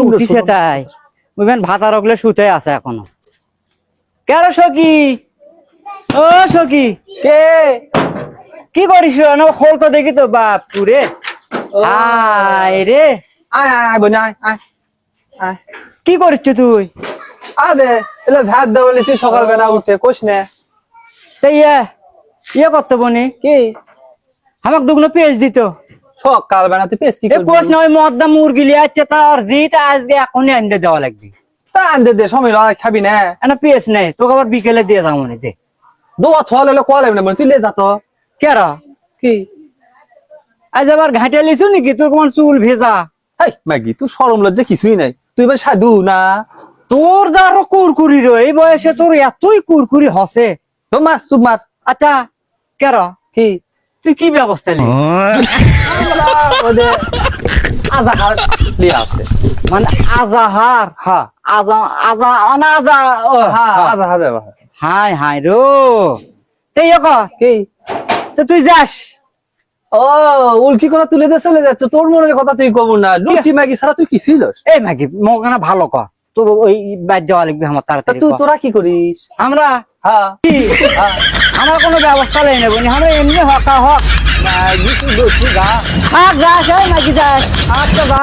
উঠিছে তাই ওইখান ভাতা রগলে শুতে আছে এখনো কেন সখী ও সখী কে কি করিস না খোল তো দেখি তো বাপ পুরে আয় রে আয় আয় বোন আয় আয় আয় কি করিস তুই আদে এলা ঝাড় দে বলেছি সকালবেলা উঠে কোশ নে তাই ইয়ে করতে বনি কি আমাকে দুগুলো পেঁয়াজ দিত সকালবেলা তুই পেস কি এ করবি কোষ না ওই মদ্দা মুরগি লিয়ে আসছে তার জিত আজকে এখনই আনতে দেওয়া লাগবে তা আনতে দে সময় লয় খাবি না না পেঁয়াজ নেই তোকে আবার বিকেলে দিয়ে যাবো মনে দে দোয়া থল হলে কল না তুই লে যা তো কেরা কি আজ আবার ঘাটে লিছু নাকি তোর কোন চুল ভেজা এই ম্যাগি তুই শরম লজ্জা কিছুই নাই তুই এবার সাধু না তোর যা আরো কুরকুরি রে এই বয়সে তোর এতই কুরকুরি হসে তো মার চুপ মার আচ্ছা কেরা কি তুই কি ব্যবস্থা নি আজাহার লিয়ে আসে মানে আজাহার হ্যাঁ আজা আজা অনা আজা ও হ্যাঁ আজাহার ব্যবহার হাই হাই রো এই কি তো তুই যাস ও উল্কি করে তুলে দিয়ে চলে যাচ্ছ তোর মনের কথা তুই কব না লুটি ম্যাগি ছাড়া তুই কি ছিলস এই মাগি মোকানা ভালো কর তোর ওই বাদ যাওয়া লাগবে আমার তা তাড়াতাড়ি তুই কর। তোরা কি করিস আমরা হ্যাঁ কি আমার কোনো ব্যবস্থা নেই নেব আমরা এমনি হকা হক ম্যাগি তুই দোষী গা থাক যাস এই নাকি যাস আচ্ছা যা